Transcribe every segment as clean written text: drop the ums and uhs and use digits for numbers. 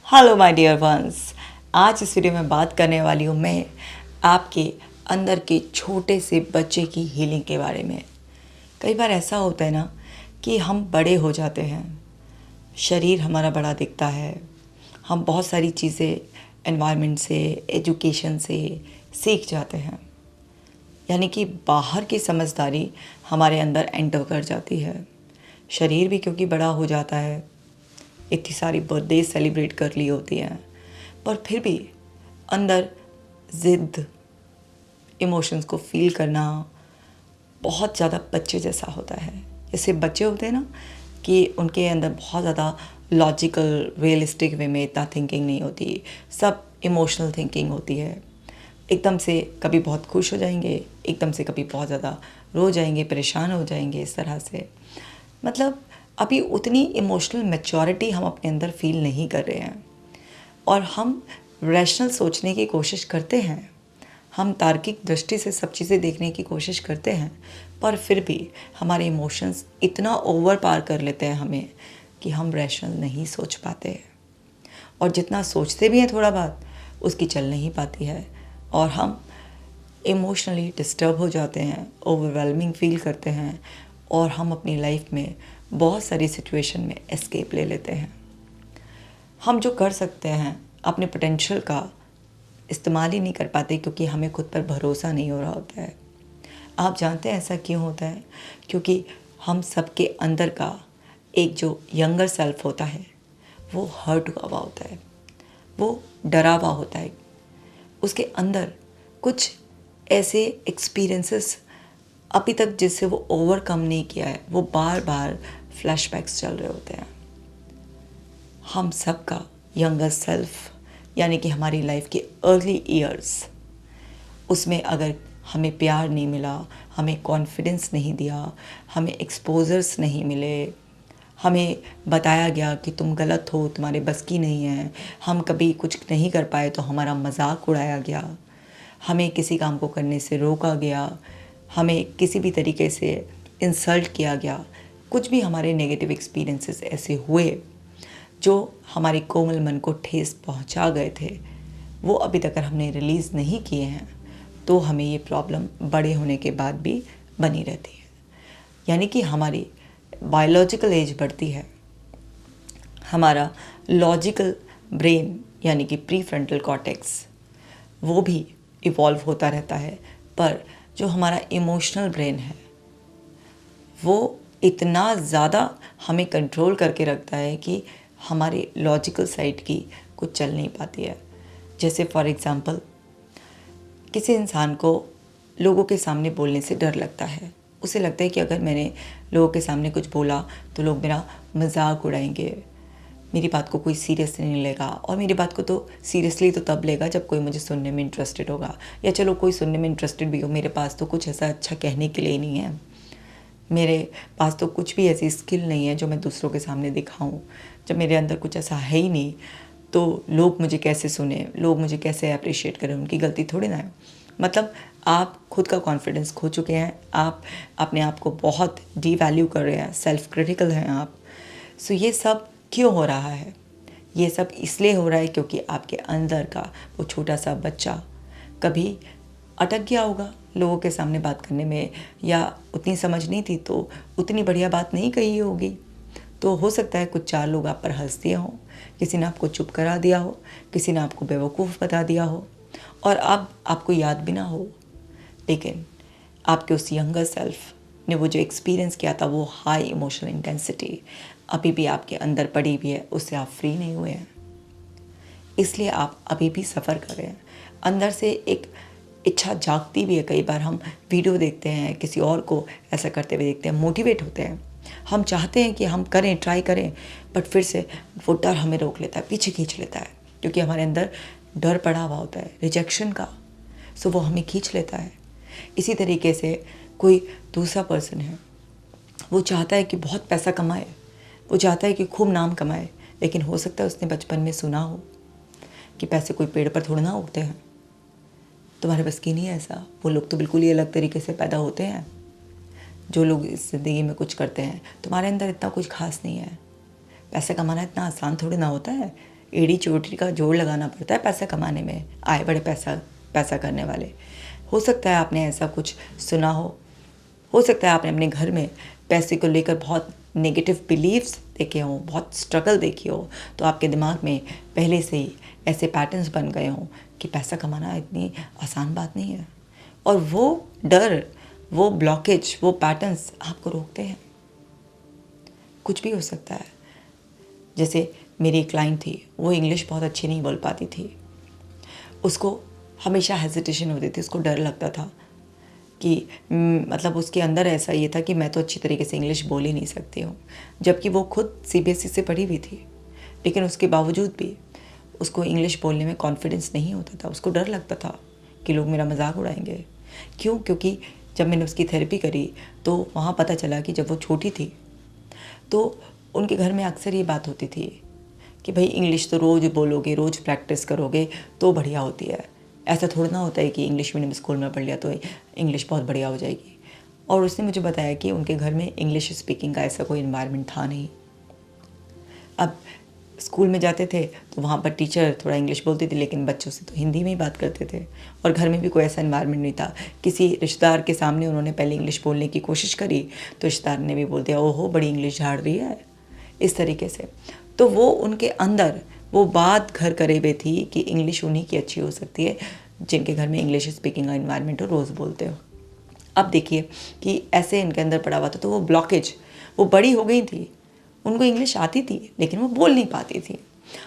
Hello my dear ones. आज इस video में बात करने वाली हूँ मैं आपके अंदर के छोटे से बच्चे की हीलिंग के बारे में। कई बार ऐसा होता है ना कि हम बड़े हो जाते हैं, शरीर हमारा बड़ा दिखता है, हम बहुत सारी चीज़ें एनवायरनमेंट से, एजुकेशन से सीख जाते हैं, यानी कि बाहर की समझदारी हमारे अंदर एंटर कर जाती है। शरीर भी क्योंकि बड़ा हो जाता है, इतनी सारी बर्थडे सेलिब्रेट कर ली होती हैं, पर फिर भी अंदर ज़िद, इमोशंस को फील करना बहुत ज़्यादा बच्चे जैसा होता है। जैसे बच्चे होते हैं ना कि उनके अंदर बहुत ज़्यादा लॉजिकल रियलिस्टिक वे में इतना थिंकिंग नहीं होती, सब इमोशनल थिंकिंग होती है। एकदम से कभी बहुत खुश हो जाएंगे, एकदम से कभी बहुत ज़्यादा रो जाएंगे, परेशान हो जाएंगे, इस तरह से। मतलब अभी उतनी इमोशनल मैच्योरिटी हम अपने अंदर फील नहीं कर रहे हैं और हम रैशनल सोचने की कोशिश करते हैं, हम तार्किक दृष्टि से सब चीज़ें देखने की कोशिश करते हैं, पर फिर भी हमारे इमोशंस इतना ओवर पार कर लेते हैं हमें कि हम रैशनल नहीं सोच पाते हैं। और जितना सोचते भी हैं थोड़ा बात, उसकी चल नहीं पाती है और हम इमोशनली डिस्टर्ब हो जाते हैं, ओवरवेलमिंग फील करते हैं और हम अपनी लाइफ में बहुत सारी सिचुएशन में एस्केप ले लेते हैं। हम जो कर सकते हैं अपने पोटेंशियल का इस्तेमाल ही नहीं कर पाते क्योंकि हमें खुद पर भरोसा नहीं हो रहा होता है। आप जानते हैं ऐसा क्यों होता है? क्योंकि हम सबके अंदर का एक जो यंगर सेल्फ होता है वो हर्ट हुआ होता है, वो डरा हुआ होता है। उसके अंदर कुछ ऐसे एक्सपीरियंसेस अभी तक जिससे वो ओवरकम नहीं किया है, वो बार बार फ्लैशबैक्स चल रहे होते हैं। हम सब का यंगर सेल्फ, यानी कि हमारी लाइफ के अर्ली ईयर्स, उसमें अगर हमें प्यार नहीं मिला, हमें कॉन्फिडेंस नहीं दिया, हमें एक्सपोजर्स नहीं मिले, हमें बताया गया कि तुम गलत हो, तुम्हारे बस की नहीं है, हम कभी कुछ नहीं कर पाए तो हमारा मजाक उड़ाया गया, हमें किसी काम को करने से रोका गया, हमें किसी भी तरीके से इंसल्ट किया गया, कुछ भी हमारे नेगेटिव एक्सपीरियंसेस ऐसे हुए जो हमारे कोमल मन को ठेस पहुंचा गए थे, वो अभी तक हमने रिलीज़ नहीं किए हैं, तो हमें ये प्रॉब्लम बड़े होने के बाद भी बनी रहती है। यानी कि हमारी बायोलॉजिकल एज बढ़ती है, हमारा लॉजिकल ब्रेन यानी कि प्री फ्रंटल कॉर्टेक्स वो भी इवॉल्व होता रहता है, पर जो हमारा इमोशनल ब्रेन है वो इतना ज़्यादा हमें कंट्रोल करके रखता है कि हमारे लॉजिकल साइड की कुछ चल नहीं पाती है। जैसे फॉर एग्ज़ाम्पल, किसी इंसान को लोगों के सामने बोलने से डर लगता है। उसे लगता है कि अगर मैंने लोगों के सामने कुछ बोला तो लोग मेरा मजाक उड़ाएंगे, मेरी बात को कोई सीरियस नहीं लेगा, और मेरी बात को तो सीरियसली तो तब लेगा जब कोई मुझे सुनने में इंटरेस्टेड होगा, या चलो कोई सुनने में इंटरेस्टेड भी हो, मेरे पास तो कुछ ऐसा अच्छा कहने के लिए नहीं है, मेरे पास तो कुछ भी ऐसी स्किल नहीं है जो मैं दूसरों के सामने दिखाऊं, जब मेरे अंदर कुछ ऐसा है ही नहीं तो लोग मुझे कैसे सुने, लोग मुझे कैसे अप्रिशिएट करें, उनकी गलती थोड़ी ना है। मतलब आप खुद का कॉन्फिडेंस खो चुके हैं, आप अपने आप को बहुत डीवैल्यू कर रहे हैं, सेल्फ क्रिटिकल हैं आप। सो ये सब क्यों हो रहा है? ये सब इसलिए हो रहा है क्योंकि आपके अंदर का वो छोटा सा बच्चा कभी अटक गया होगा लोगों के सामने बात करने में, या उतनी समझ नहीं थी तो उतनी बढ़िया बात नहीं कही होगी, तो हो सकता है कुछ चार लोग आप पर हंस दिए हों, किसी ने आपको चुप करा दिया हो, किसी ने आपको बेवकूफ़ बता दिया हो, और अब आपको याद भी ना हो, लेकिन आपके उस यंगर सेल्फ ने वो जो एक्सपीरियंस किया था, वो हाई इमोशनल इंटेंसिटी अभी भी आपके अंदर पड़ी हुई है, उससे आप फ्री नहीं हुए हैं, इसलिए आप अभी भी सफ़र कर रहे हैं। अंदर से एक इच्छा जागती भी है। कई बार हम वीडियो देखते हैं, किसी और को ऐसा करते हुए देखते हैं, मोटिवेट होते हैं, हम चाहते हैं कि हम करें, ट्राई करें, बट फिर से वो डर हमें रोक लेता है, पीछे खींच लेता है, क्योंकि हमारे अंदर डर पड़ा हुआ होता है रिजेक्शन का, सो वो हमें खींच लेता है। इसी तरीके से कोई दूसरा पर्सन है, वो चाहता है कि बहुत पैसा कमाए, वो चाहता है कि खूब नाम कमाए, लेकिन हो सकता है उसने बचपन में सुना हो कि पैसे कोई पेड़ पर थोड़ा ना उगते हैं, तुम्हारे बस की नहीं है ऐसा, वो लोग तो बिल्कुल ही अलग तरीके से पैदा होते हैं। जो लोग इस ज़िंदगी में कुछ करते हैं, तुम्हारे अंदर इतना कुछ खास नहीं है, पैसा कमाना इतना आसान थोड़ी ना होता है, एड़ी चोटी का जोड़ लगाना पड़ता है पैसा कमाने में, आए बड़े पैसा करने वाले। हो सकता है आपने ऐसा कुछ सुना हो सकता है आपने अपने घर में पैसे को लेकर बहुत नेगेटिव बिलीव्स देखे हों, बहुत स्ट्रगल देखी हो, तो आपके दिमाग में पहले से ही ऐसे पैटर्न्स बन गए हों कि पैसा कमाना इतनी आसान बात नहीं है। और वो डर, वो ब्लॉकेज, वो पैटर्न्स आपको रोकते हैं। कुछ भी हो सकता है। जैसे मेरी एक क्लाइंट थी, वो इंग्लिश बहुत अच्छी नहीं बोल पाती थी। उसको हमेशा हेजिटेशन होती थी, उसको डर लगता था कि मतलब उसके अंदर ऐसा ये था कि मैं तो अच्छी तरीके से इंग्लिश बोल ही नहीं सकती हूँ, जबकि वो खुद CBSE से पढ़ी हुई थी, लेकिन उसके बावजूद भी उसको इंग्लिश बोलने में कॉन्फिडेंस नहीं होता था। उसको डर लगता था कि लोग मेरा मजाक उड़ाएंगे। क्यों? क्योंकि जब मैंने उसकी थेरेपी करी तो वहाँ पता चला कि जब वो छोटी थी तो उनके घर में अक्सर ये बात होती थी कि भाई इंग्लिश तो रोज़ बोलोगे, रोज़ प्रैक्टिस करोगे तो बढ़िया होती है। ऐसा थोड़ा ना होता है कि इंग्लिश मीडियम स्कूल में पढ़ लिया तो इंग्लिश बहुत बढ़िया हो जाएगी। और उसने मुझे बताया कि उनके घर में इंग्लिश स्पीकिंग का ऐसा कोई इन्वायरमेंट था नहीं। अब स्कूल में जाते थे तो वहाँ पर टीचर थोड़ा इंग्लिश बोलती थी, लेकिन बच्चों से तो हिंदी में ही बात करते थे। और घर में भी कोई ऐसा इन्वायरमेंट नहीं था। किसी रिश्तेदार के सामने उन्होंने पहले इंग्लिश बोलने की कोशिश करी तो रिश्तेदार ने भी बोल दिया, ओहो बड़ी इंग्लिश झाड़ रही है, इस तरीके से। तो वो उनके अंदर वो बात घर करे हुए थी कि इंग्लिश उन्हीं की अच्छी हो सकती है जिनके घर में इंग्लिश स्पीकिंग का इन्वायरमेंट हो, रोज़ बोलते हो। अब देखिए कि ऐसे इनके अंदर पड़ा हुआ था, तो वो ब्लॉकेज, वो बड़ी हो गई थी, उनको इंग्लिश आती थी लेकिन वो बोल नहीं पाती थी।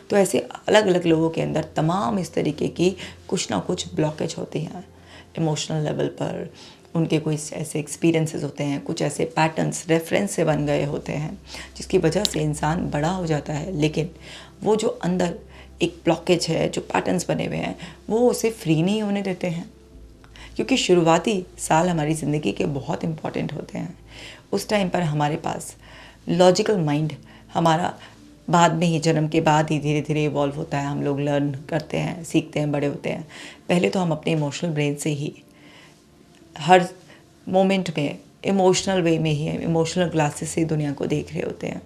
तो ऐसे अलग अलग लोगों के अंदर तमाम इस तरीके की कुछ ना कुछ ब्लॉकेज होती हैं। इमोशनल लेवल पर उनके कोई ऐसे एक्सपीरियंसेस होते हैं, कुछ ऐसे पैटर्न्स रेफरेंस से बन गए होते हैं जिसकी वजह से इंसान बड़ा हो जाता है, लेकिन वो जो अंदर एक ब्लॉकेज है, जो पैटर्न्स बने हुए हैं, वो उसे फ्री नहीं होने देते हैं। क्योंकि शुरुआती साल हमारी ज़िंदगी के बहुत इम्पॉर्टेंट होते हैं। उस टाइम पर हमारे पास लॉजिकल माइंड हमारा बाद में ही, जन्म के बाद ही धीरे धीरे इवॉल्व होता है। हम लोग लर्न करते हैं, सीखते हैं, बड़े होते हैं। पहले तो हम अपने इमोशनल ब्रेन से ही हर मोमेंट में इमोशनल वे में ही, इमोशनल ग्लासेस से दुनिया को देख रहे होते हैं।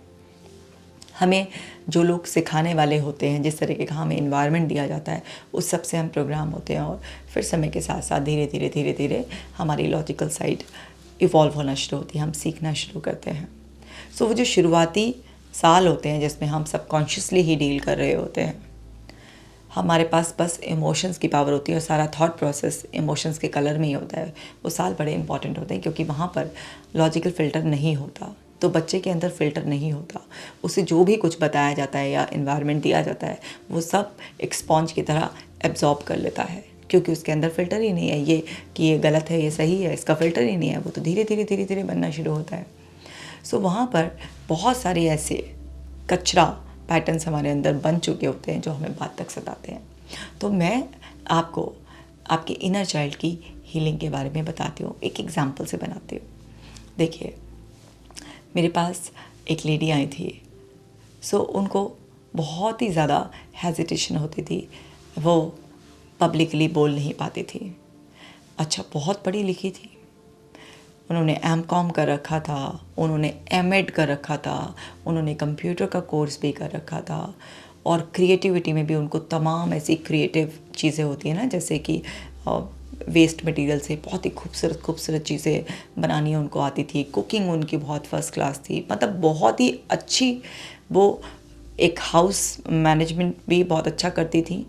हमें जो लोग सिखाने वाले होते हैं, जिस तरीके का हमें इन्वायरमेंट दिया जाता है, उस सब से हम प्रोग्राम होते हैं। और फिर समय के साथ साथ धीरे धीरे हमारी लॉजिकल साइड इवॉल्व होना शुरू होती है, हम सीखना शुरू करते हैं। सो वो जो शुरुआती साल होते हैं जिसमें हम सबकॉन्शियसली ही डील कर रहे होते हैं, हमारे पास बस इमोशंस की पावर होती है और सारा थॉट प्रोसेस इमोशंस के कलर में ही होता है। वो साल बड़े इंपॉर्टेंट होते हैं क्योंकि वहाँ पर लॉजिकल फ़िल्टर नहीं होता। तो बच्चे के अंदर फ़िल्टर नहीं होता, उसे जो भी कुछ बताया जाता है या इन्वायरमेंट दिया जाता है वो सब एक स्पॉन्ज की तरह एब्जॉर्ब कर लेता है, क्योंकि उसके अंदर फ़िल्टर ही नहीं है ये कि ये गलत है, ये सही है, इसका फ़िल्टर ही नहीं है। वो तो धीरे धीरे बनना शुरू होता है। सो वहाँ पर बहुत सारे ऐसे कचरा पैटर्न्स हमारे अंदर बन चुके होते हैं जो हमें बाद तक सताते हैं। तो मैं आपको आपके इनर चाइल्ड की हीलिंग के बारे में बताती हूँ, एक एग्जांपल से बनाती हूँ। देखिए, मेरे पास एक लेडी आई थी। सो उनको बहुत ही ज़्यादा हेजिटेशन होती थी, वो पब्लिकली बोल नहीं पाती थी। अच्छा, बहुत पढ़ी लिखी थी, उन्होंने MCOM कर रखा था, उन्होंने MEd कर रखा था, उन्होंने कंप्यूटर का कोर्स भी कर रखा था। और क्रिएटिविटी में भी उनको तमाम ऐसी क्रिएटिव चीज़ें होती हैं ना, जैसे कि वेस्ट मटेरियल से बहुत ही खूबसूरत चीज़ें बनानी उनको आती थी। कुकिंग उनकी बहुत फर्स्ट क्लास थी, मतलब बहुत ही अच्छी। वो एक हाउस मैनेजमेंट भी बहुत अच्छा करती थी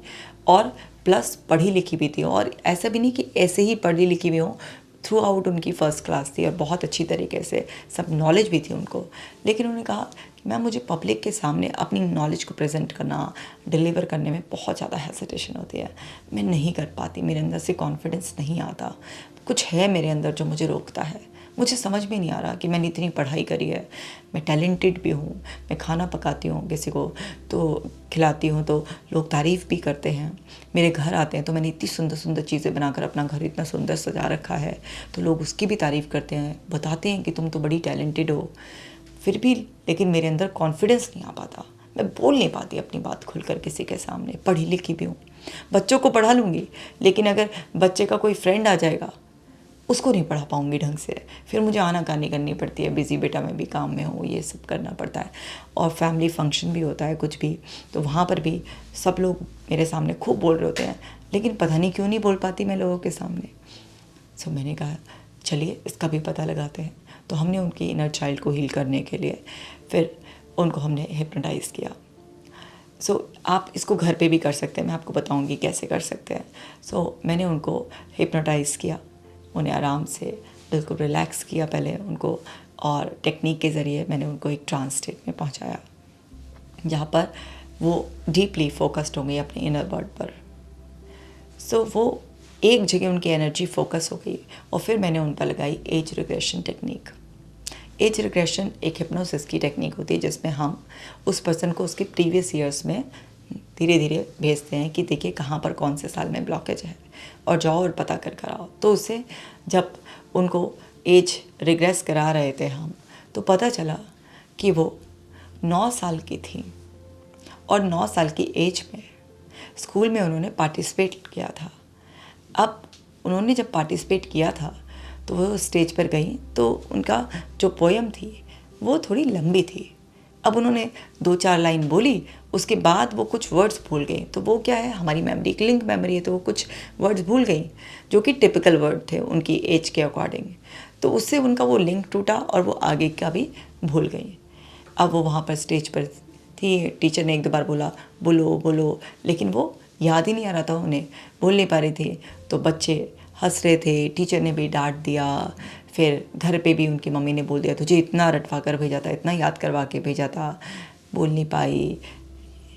और प्लस पढ़ी लिखी भी थी। और ऐसा भी नहीं कि ऐसे ही पढ़ी लिखी भी हो, थ्रू आउट उनकी फ़र्स्ट क्लास थी और बहुत अच्छी तरीके से सब नॉलेज भी थी उनको। लेकिन उन्होंने कहा कि मैम, मुझे पब्लिक के सामने अपनी नॉलेज को प्रेजेंट करना, डिलीवर करने में बहुत ज़्यादा हेजिटेशन होती है, मैं नहीं कर पाती, मेरे अंदर से कॉन्फिडेंस नहीं आता, कुछ है मेरे अंदर जो मुझे रोकता है। मुझे समझ में नहीं आ रहा कि मैंने इतनी पढ़ाई करी है, मैं टैलेंटेड भी हूँ, मैं खाना पकाती हूँ, किसी को तो खिलाती हूँ तो लोग तारीफ़ भी करते हैं, मेरे घर आते हैं तो मैंने इतनी सुंदर चीज़ें बनाकर अपना घर इतना सुंदर सजा रखा है तो लोग उसकी भी तारीफ़ करते हैं, बताते हैं कि तुम तो बड़ी टैलेंटेड हो। फिर भी लेकिन मेरे अंदर कॉन्फिडेंस नहीं आ पाता, मैं बोल नहीं पाती अपनी बात खुलकर किसी के सामने। पढ़ी लिखी भी हूँ, बच्चों को पढ़ा लूँगी, लेकिन अगर बच्चे का कोई फ्रेंड आ जाएगा उसको नहीं पढ़ा पाऊँगी ढंग से, फिर मुझे आनाकानी करनी पड़ती है, बिज़ी बेटा मैं भी काम में हूँ, ये सब करना पड़ता है, और फैमिली फंक्शन भी होता है कुछ भी, तो वहाँ पर भी सब लोग मेरे सामने खूब बोल रहे होते हैं, लेकिन पता नहीं क्यों नहीं बोल पाती मैं लोगों के सामने। सो मैंने कहा चलिए इसका भी पता लगाते हैं। तो हमने उनकी इनर चाइल्ड को हील करने के लिए फिर उनको हमने हिप्नोटाइज़ किया। आप इसको घर पे भी कर सकते हैं, मैं आपको बताऊंगी कैसे कर सकते हैं। मैंने उनको हिप्नोटाइज़ किया, उन्हें आराम से बिल्कुल रिलैक्स किया पहले उनको, और टेक्निक के ज़रिए मैंने उनको एक ट्रांस स्टेट में पहुंचाया, जहाँ पर वो डीपली फोकस्ड होंगे अपने इनर वर्ल्ड पर। वो एक जगह उनकी एनर्जी फोकस हो गई, और फिर मैंने उन पर लगाई age regression technique. Age regression एक हिप्नोसिस की टेक्निक होती है, जिसमें हम उस पर्सन को उसके प्रीवियस ईयर्स में धीरे धीरे भेजते हैं कि देखिए कहाँ पर कौन से साल में ब्लॉकेज है, और जाओ और पता कर आओ। तो उससे जब उनको एज रिग्रेस करा रहे थे हम, तो पता चला कि वो 9 साल की थी, और 9 साल की एज में स्कूल में उन्होंने पार्टिसिपेट किया था। अब उन्होंने जब पार्टिसिपेट किया था तो वो स्टेज पर गई, तो उनका जो पोएम थी वो थोड़ी लंबी थी। अब उन्होंने 2-4 लाइन बोली, उसके बाद वो कुछ वर्ड्स भूल गई। तो वो क्या है, हमारी मेमोरी एक लिंक मेमोरी है, तो वो कुछ वर्ड्स भूल गई जो कि टिपिकल वर्ड थे उनकी एज के अकॉर्डिंग। तो उससे उनका वो लिंक टूटा और वो आगे का भी भूल गई। अब वो वहाँ पर स्टेज पर थी, टीचर ने 1-2 बार बोला बोलो बोलो, लेकिन वो याद ही नहीं आ रहा था, उन्हें बोल नहीं पा रही थी। तो बच्चे हंस रहे थे, टीचर ने भी डांट दिया, फिर घर पे भी उनकी मम्मी ने बोल दिया तुझे इतना रटवा कर भेजा था, इतना याद करवा के भेजा था, बोल नहीं पाई,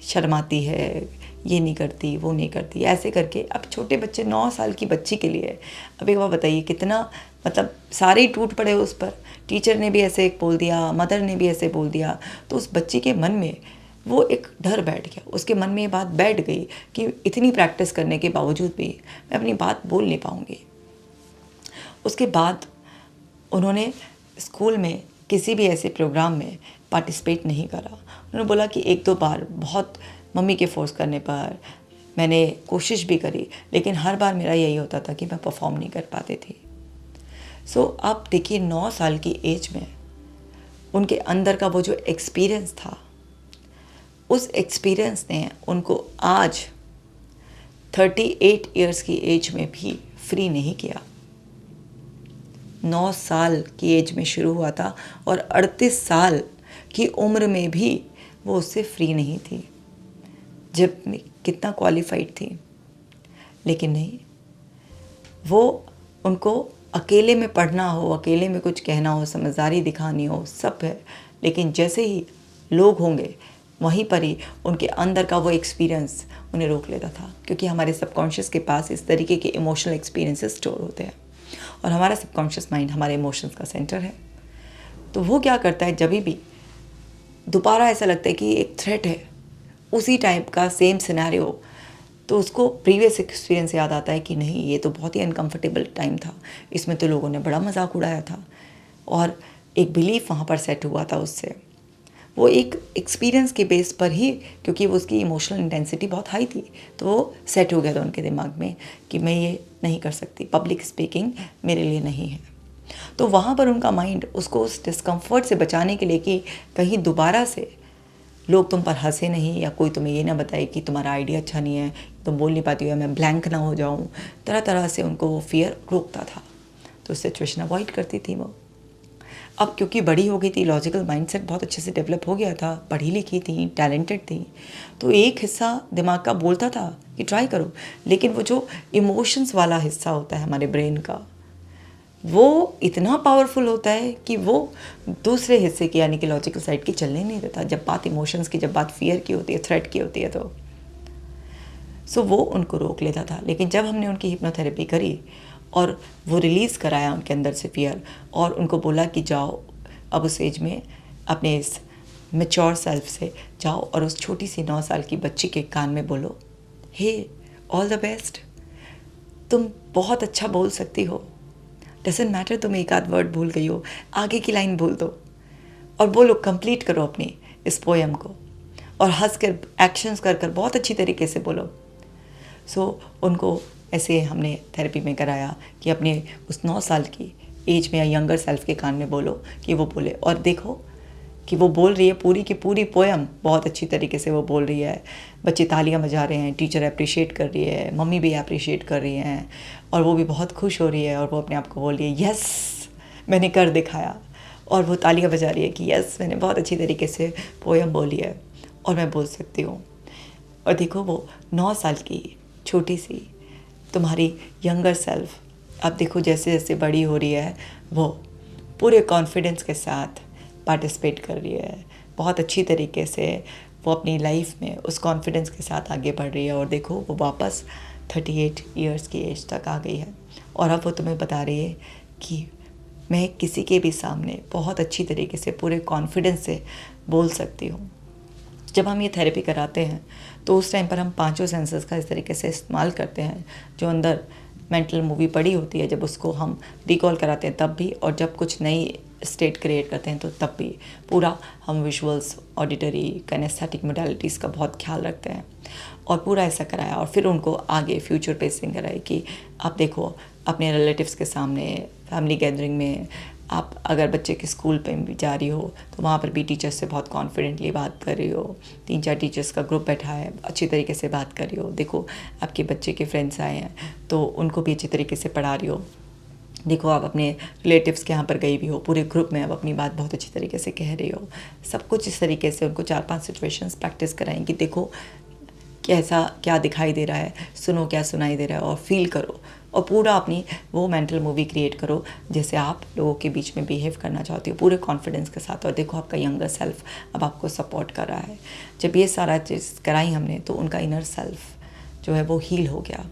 शर्माती है, ये नहीं करती वो नहीं करती, ऐसे करके। अब छोटे बच्चे, 9 साल की बच्ची के लिए, अब एक बार बताइए कितना, मतलब सारे ही टूट पड़े उस पर। टीचर ने भी ऐसे बोल दिया, मदर ने भी ऐसे बोल दिया, तो उस बच्ची के मन में वो एक डर बैठ गया, उसके मन में ये बात बैठ गई कि इतनी प्रैक्टिस करने के बावजूद भी मैं अपनी बात बोल नहीं पाऊँगी। उसके बाद उन्होंने स्कूल में किसी भी ऐसे प्रोग्राम में पार्टिसिपेट नहीं करा। उन्होंने बोला कि 1-2 बार बहुत मम्मी के फोर्स करने पर मैंने कोशिश भी करी, लेकिन हर बार मेरा यही होता था कि मैं परफॉर्म नहीं कर पाती थी। आप देखिए 9 साल की एज में उनके अंदर का वो जो एक्सपीरियंस था, उस एक्सपीरियंस ने उनको आज 38 इयर्स की एज में भी फ्री नहीं किया। 9 साल की एज में शुरू हुआ था और 38 साल की उम्र में भी वो उससे फ्री नहीं थी, जब कितना क्वालिफाइड थी। लेकिन नहीं, वो उनको अकेले में पढ़ना हो, अकेले में कुछ कहना हो, समझदारी दिखानी हो, सब है, लेकिन जैसे ही लोग होंगे वहीं पर ही उनके अंदर का वो एक्सपीरियंस उन्हें रोक लेता था, क्योंकि हमारे सबकॉन्शियस के पास इस तरीके के इमोशनल एक्सपीरियंसेस स्टोर होते हैं, और हमारा सबकॉन्शियस माइंड हमारे इमोशंस का सेंटर है। तो वो क्या करता है, जब भी दोबारा ऐसा लगता है कि एक थ्रेट है, उसी टाइप का सेम सिनेरियो, तो उसको प्रीवियस एक्सपीरियंस याद आता है कि नहीं, ये तो बहुत ही अनकंफर्टेबल टाइम था, इसमें तो लोगों ने बड़ा मजाक उड़ाया था, और एक बिलीफ वहाँ पर सेट हुआ था उससे। वो एक एक्सपीरियंस के बेस पर ही, क्योंकि वो उसकी इमोशनल इंटेंसिटी बहुत हाई थी, तो वो सेट हो गया था उनके दिमाग में कि मैं ये नहीं कर सकती, पब्लिक स्पीकिंग मेरे लिए नहीं है। तो वहाँ पर उनका माइंड उसको उस डिस्कम्फर्ट से बचाने के लिए कि कहीं दोबारा से लोग तुम पर हंसे नहीं, या कोई तुम्हें ये ना बताए कि तुम्हारा आइडिया अच्छा नहीं है, तुम बोल नहीं पाती हो, या मैं ब्लैंक ना हो जाऊँ, तरह तरह से उनको वो फियर रोकता था। तो सिचुएशन अवॉइड करती थी वो। अब क्योंकि बड़ी हो गई थी, लॉजिकल माइंडसेट बहुत अच्छे से डेवलप हो गया था, पढ़ी लिखी थी, टैलेंटेड थी, तो एक हिस्सा दिमाग का बोलता था कि ट्राई करो, लेकिन वो जो इमोशंस वाला हिस्सा होता है हमारे ब्रेन का, वो इतना पावरफुल होता है कि वो दूसरे हिस्से की, यानी कि लॉजिकल साइड की, चलने नहीं देता। जब बात इमोशंस की, जब बात फियर की होती है, थ्रेट की होती है, तो वो उनको रोक लेता था। लेकिन जब हमने उनकी हिप्नोथेरेपी करी और वो रिलीज़ कराया उनके अंदर से फियर, और उनको बोला कि जाओ अब उस एज में अपने इस मैच्योर सेल्फ से जाओ और उस छोटी सी 9 साल की बच्ची के कान में बोलो, हे ऑल द बेस्ट, तुम बहुत अच्छा बोल सकती हो, डजेंट मैटर तुम एक आध वर्ड भूल गई हो, आगे की लाइन बोल दो और बोलो, कंप्लीट करो अपनी इस पोएम को, और हंस कर, एक्शंस कर कर बहुत अच्छी तरीके से बोलो। उनको ऐसे हमने थेरेपी में कराया कि अपने उस 9 साल की एज में या यंगर सेल्फ के कान में बोलो कि वो बोले, और देखो कि वो बोल रही है पूरी की पूरी पोएम, बहुत अच्छी तरीके से वो बोल रही है। बच्चे तालियां बजा रहे हैं, टीचर अप्रिशिएट कर रही है, मम्मी भी अप्रिशिएट कर रही हैं, और वो भी बहुत खुश हो रही है, और वो अपने आप को बोल रही है यस मैंने कर दिखाया, और वो तालियां बजा रही है कि यस मैंने बहुत अच्छी तरीके से पोएम बोली है और मैं बोल सकती हूँ। और देखो वो 9 साल की छोटी सी तुम्हारी यंगर सेल्फ अब देखो जैसे जैसे बड़ी हो रही है, वो पूरे कॉन्फिडेंस के साथ पार्टिसिपेट कर रही है, बहुत अच्छी तरीके से वो अपनी लाइफ में उस कॉन्फिडेंस के साथ आगे बढ़ रही है। और देखो वो वापस 38 इयर्स की एज तक आ गई है, और अब वो तुम्हें बता रही है कि मैं किसी के भी सामने बहुत अच्छी तरीके से पूरे कॉन्फिडेंस से बोल सकती हूँ। जब हम ये थेरेपी कराते हैं तो उस टाइम पर हम 5 सेंसेस का इस तरीके से इस्तेमाल करते हैं, जो अंदर मेंटल मूवी पड़ी होती है, जब उसको हम रिकॉल कराते हैं तब भी, और जब कुछ नई स्टेट क्रिएट करते हैं तो तब भी पूरा हम विजुअल्स, ऑडिटरी, कैनेस्थेटिक मोडालिटीज़ का बहुत ख्याल रखते हैं। और पूरा ऐसा कराया, और फिर उनको आगे फ्यूचर पेसिंग कराई कि आप देखो अपने रिलेटिव्स के सामने, फैमिली गैदरिंग में, आप अगर बच्चे के स्कूल पे भी जा रही हो तो वहाँ पर भी टीचर्स से बहुत कॉन्फिडेंटली बात कर रही हो, 3-4 टीचर्स का ग्रुप बैठा है, अच्छी तरीके से बात कर रही हो। देखो आपके बच्चे के फ्रेंड्स आए हैं तो उनको भी अच्छी तरीके से पढ़ा रही हो। देखो आप अपने रिलेटिव्स के यहाँ पर गई भी हो, पूरे ग्रुप में आप अपनी बात बहुत अच्छी तरीके से कह रही हो। सब कुछ इस तरीके से उनको 4-5 सिचुएशंस प्रैक्टिस कराएंगी। देखो कैसा क्या दिखाई दे रहा है, सुनो क्या सुनाई दे रहा है, और फील करो, और पूरा अपनी वो मेंटल मूवी क्रिएट करो जैसे आप लोगों के बीच में बिहेव करना चाहती हो, पूरे कॉन्फिडेंस के साथ। और देखो आपका यंगर सेल्फ अब आपको सपोर्ट कर रहा है। जब ये सारा चीज़ कराई हमने तो उनका इनर सेल्फ जो है वो हील हो गया,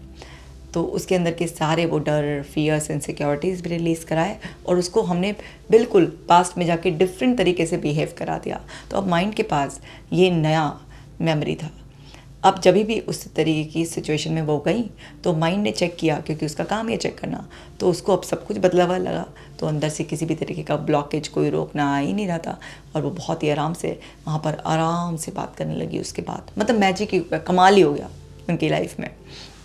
तो उसके अंदर के सारे वो डर, फियर्स, इनसिक्योरिटीज़ भी रिलीज़ कराए, और उसको हमने बिल्कुल पास्ट में जाके डिफरेंट तरीके से बिहेव करा दिया। तो अब माइंड के पास ये नया मेमोरी था। अब जब भी उस तरीके की सिचुएशन में वो गई तो माइंड ने चेक किया, क्योंकि उसका काम है चेक करना, तो उसको अब सब कुछ बदला हुआ लगा। तो अंदर से किसी भी तरीके का ब्लॉकेज, कोई रोकना आ ही नहीं रहा था, और वो बहुत ही आराम से वहाँ पर आराम से बात करने लगी। उसके बाद मतलब मैजिक ही, कमाल ही हो गया उनकी लाइफ में,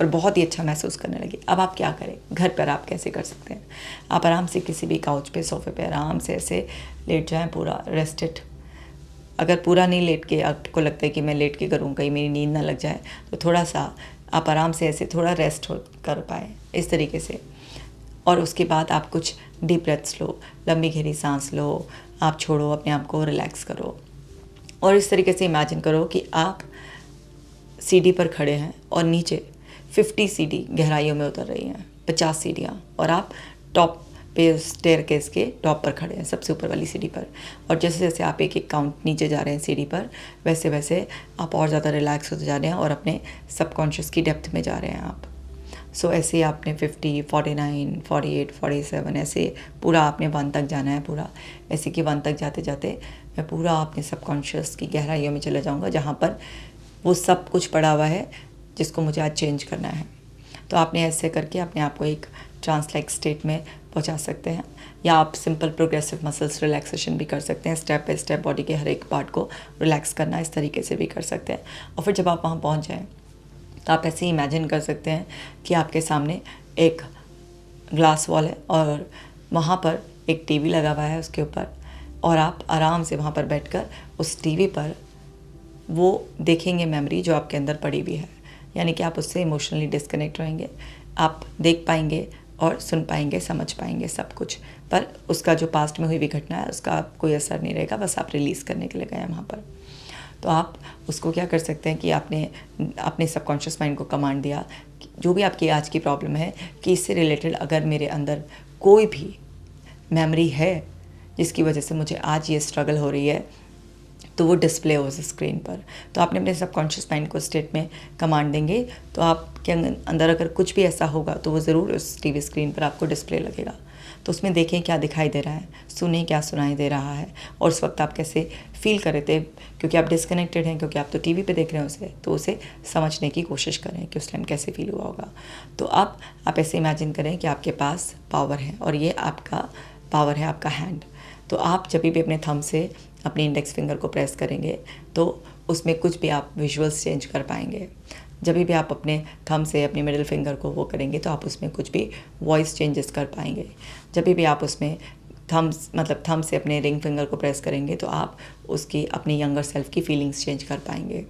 और बहुत ही अच्छा महसूस करने लगी। अब आप क्या करें, घर पर आप कैसे कर सकते हैं? आप आराम से किसी भी काउच पे, सोफे पे आराम से ऐसे लेट जाएं, पूरा रेस्टेड। अगर पूरा नहीं लेट के आपको लगता है कि मैं लेट के करूँ कहीं मेरी नींद ना लग जाए, तो थोड़ा सा आप आराम से ऐसे थोड़ा रेस्ट कर पाए इस तरीके से। और उसके बाद आप कुछ डीप ब्रेथ्स लो, लंबी गहरी सांस लो, आप छोड़ो, अपने आप को रिलैक्स करो, और इस तरीके से इमेजिन करो कि आप सीढ़ी पर खड़े हैं और नीचे 50 सीढ़ी गहराइयों में उतर रही हैं, 50 सीढ़ियाँ, और आप टॉप पे स्टेयरकेस के टॉप पर खड़े हैं, सबसे ऊपर वाली सीढ़ी पर। और जैसे जैसे आप एक एक काउंट नीचे जा रहे हैं सीढ़ी पर, वैसे वैसे आप और ज़्यादा रिलैक्स होते जा रहे हैं और अपने सबकॉन्शियस की डेप्थ में जा रहे हैं आप। सो ऐसे आपने 50, 49, 48, 47 ऐसे पूरा आपने 1 तक जाना है पूरा। ऐसे कि 1 तक जाते जाते मैं पूरा अपने सबकॉन्शियस की गहराइयों में चला जाऊँगा, जहाँ पर वो सब कुछ पड़ा हुआ है जिसको मुझे आज चेंज करना है। तो आपने ऐसे करके अपने आप को एक ट्रांस लाइक स्टेट में पहुंचा सकते हैं, या आप सिंपल प्रोग्रेसिव मसल्स रिलैक्सेशन भी कर सकते हैं। स्टेप बाय स्टेप बॉडी के हर एक पार्ट को रिलैक्स करना, इस तरीके से भी कर सकते हैं। और फिर जब आप वहाँ पहुँच जाएँ तो आप ऐसे ही इमेजिन कर सकते हैं कि आपके सामने एक ग्लास वॉल है और वहाँ पर एक टीवी लगा हुआ है उसके ऊपर, और आप आराम से वहाँ पर बैठकर उस टीवी पर वो देखेंगे मेमोरी जो आपके अंदर पड़ी हुई है। यानी कि आप उससे इमोशनली डिस्कनेक्ट रहेंगे, आप देख पाएंगे और सुन पाएंगे, समझ पाएंगे सब कुछ, पर उसका जो पास्ट में हुई भी घटना है उसका कोई असर नहीं रहेगा, बस आप रिलीज़ करने के लिए गए हैं वहाँ पर। तो आप उसको क्या कर सकते हैं कि आपने अपने सबकॉन्शियस माइंड को कमांड दिया, जो भी आपकी आज की प्रॉब्लम है, कि इससे रिलेटेड अगर मेरे अंदर कोई भी मेमोरी है जिसकी वजह से मुझे आज ये स्ट्रगल हो रही है, तो वो डिस्प्ले हो उस स्क्रीन पर। तो आपने अपने सबकॉन्शियस माइंड को स्टेट में कमांड देंगे, तो आपके अंदर अगर कुछ भी ऐसा होगा तो वो ज़रूर उस टीवी स्क्रीन पर आपको डिस्प्ले लगेगा। तो उसमें देखें क्या दिखाई दे रहा है, सुने क्या सुनाई दे रहा है, और उस वक्त आप कैसे फील कर रहे थे, क्योंकि आप डिस्कनेक्टेड हैं, क्योंकि आप तो टीवी पे देख रहे हैं उसे, तो उसे समझने की कोशिश करें कि उस टाइम कैसे फील हुआ होगा। तो अब आप ऐसे इमेजिन करें कि आपके पास पावर है, और ये आपका पावर है, आपका हैंड। तो आप जब भी अपने थंब से अपने इंडेक्स फिंगर को प्रेस करेंगे तो उसमें कुछ भी आप विजुअल्स चेंज कर पाएंगे। जब भी आप अपने थंब से अपनी मिडिल फिंगर को वो करेंगे तो आप उसमें कुछ भी वॉइस चेंजेस कर पाएंगे। जब भी आप उसमें थंब से अपने रिंग फिंगर को प्रेस करेंगे तो आप उसकी अपनी यंगर सेल्फ की फीलिंग्स चेंज कर पाएंगे।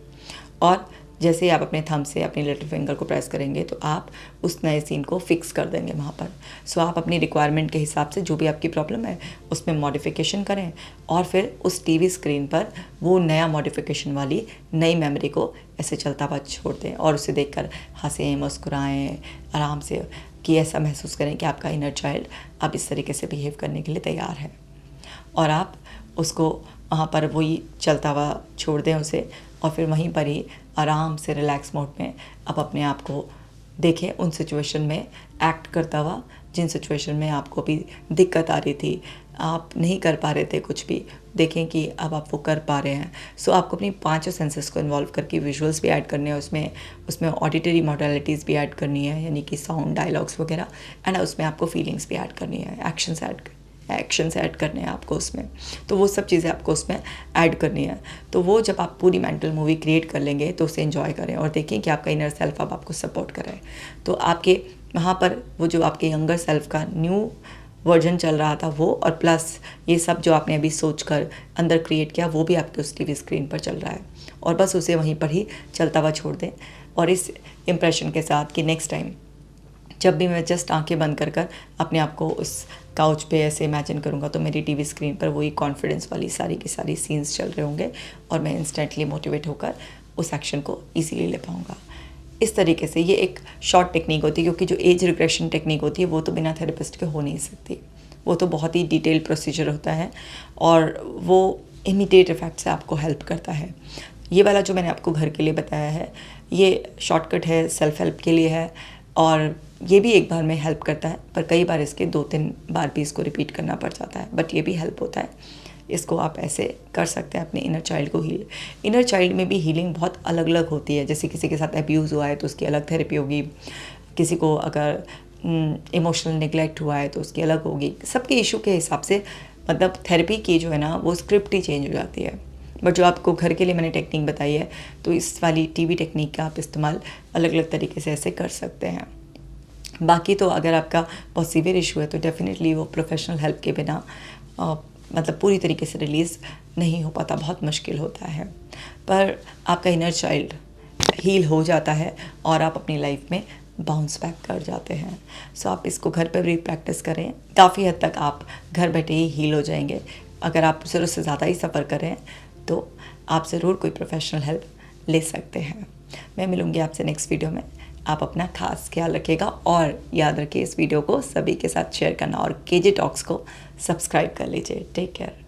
और जैसे ही आप अपने थंब से अपनी लिटिल फिंगर को प्रेस करेंगे तो आप उस नए सीन को फिक्स कर देंगे वहाँ पर। सो आप अपनी रिक्वायरमेंट के हिसाब से जो भी आपकी प्रॉब्लम है उसमें मॉडिफिकेशन करें और फिर उस टीवी स्क्रीन पर वो नया मॉडिफिकेशन वाली नई मेमोरी को ऐसे चलता हुआ छोड़ दें और उसे देखकर हंसें, मुस्कुराएं आराम से, कि ऐसा महसूस करें कि आपका इनर चाइल्ड अब इस तरीके से बिहेव करने के लिए तैयार है। और आप उसको वहाँ पर वही चलता हुआ छोड़ दें उसे, और फिर वहीं पर ही आराम से रिलैक्स मोड में आप अपने आप को देखें उन सिचुएशन में एक्ट करता हुआ जिन सिचुएशन में आपको भी दिक्कत आ रही थी, आप नहीं कर पा रहे थे कुछ भी, देखें कि अब आप वो कर पा रहे हैं। सो आपको अपनी पांचों सेंसेस को इन्वॉल्व करके विजुअल्स भी ऐड करने हैं, उसमें ऑडिटरी मॉडलिटीज़ भी ऐड करनी है, यानी कि साउंड, डायलॉग्स वगैरह, एंड उसमें आपको फीलिंग्स भी ऐड करनी है, एक्शंस ऐड करने हैं आपको उसमें। तो वो सब चीज़ें आपको उसमें ऐड करनी है। तो वो जब आप पूरी मेंटल मूवी क्रिएट कर लेंगे तो उसे एंजॉय करें और देखें कि आपका इनर सेल्फ अब आपको सपोर्ट कर रहा है। तो आपके वहाँ पर वो जो आपके यंगर सेल्फ का न्यू वर्जन चल रहा था वो, और प्लस ये सब जो आपने अभी सोच कर अंदर क्रिएट किया वो भी आपके उस टीवी स्क्रीन पर चल रहा है, और बस उसे वहीं पर ही चलता हुआ छोड़ दें। और इस इम्प्रेशन के साथ कि नेक्स्ट टाइम जब भी मैं जस्ट आंखें बंद कर अपने आप को उस काउच पे ऐसे इमेजिन करूँगा तो मेरी टीवी स्क्रीन पर वही कॉन्फिडेंस वाली सारी की सारी सीन्स चल रहे होंगे और मैं इंस्टेंटली मोटिवेट होकर उस एक्शन को ईजीली ले पाऊँगा। इस तरीके से ये एक शॉर्ट टेक्निक होती है, क्योंकि जो एज रिग्रेशन टेक्निक होती है वो तो बिना थेरेपिस्ट के हो नहीं सकती, वो तो बहुत ही डिटेल प्रोसीजर होता है और वो इमीडिएट इफेक्ट से आपको हेल्प करता है। ये वाला जो मैंने आपको घर के लिए बताया है ये शॉर्टकट है, सेल्फ हेल्प के लिए है, और ये भी एक बार में हेल्प करता है, पर कई बार इसके 2-3 बार भी इसको रिपीट करना पड़ जाता है, बट ये भी हेल्प होता है। इसको आप ऐसे कर सकते हैं अपने इनर चाइल्ड को हील। इनर चाइल्ड में भी हीलिंग बहुत अलग अलग होती है, जैसे किसी के साथ अब्यूज़ हुआ है तो उसकी अलग थेरेपी होगी, किसी को अगर इमोशनल नेग्लेक्ट हुआ है तो उसकी अलग होगी। सबके इशू के हिसाब से मतलब थेरेपी की जो है ना वो स्क्रिप्ट ही चेंज हो जाती है। बट जो आपको घर के लिए मैंने टेक्निक बताई है तो इस वाली टीवी टेक्निक का आप इस्तेमाल अलग अलग तरीके से ऐसे कर सकते हैं। बाकी तो अगर आपका बहुत सीवियर इशू है तो डेफिनेटली वो प्रोफेशनल हेल्प के बिना मतलब पूरी तरीके से रिलीज़ नहीं हो पाता, बहुत मुश्किल होता है। पर आपका इनर चाइल्ड हील हो जाता है और आप अपनी लाइफ में बाउंस बैक कर जाते हैं। सो आप इसको घर पर भी प्रैक्टिस करें, काफ़ी हद तक आप घर बैठे ही हील हो जाएंगे। अगर आप ज़रूरत से ज़्यादा ही सफ़र करें तो आप ज़रूर कोई प्रोफेशनल हेल्प ले सकते हैं। मैं मिलूँगी आपसे नेक्स्ट वीडियो में। आप अपना खास ख्याल रखिएगा और याद रखिए इस वीडियो को सभी के साथ शेयर करना और केजे टॉक्स को सब्सक्राइब कर लीजिए। Take care.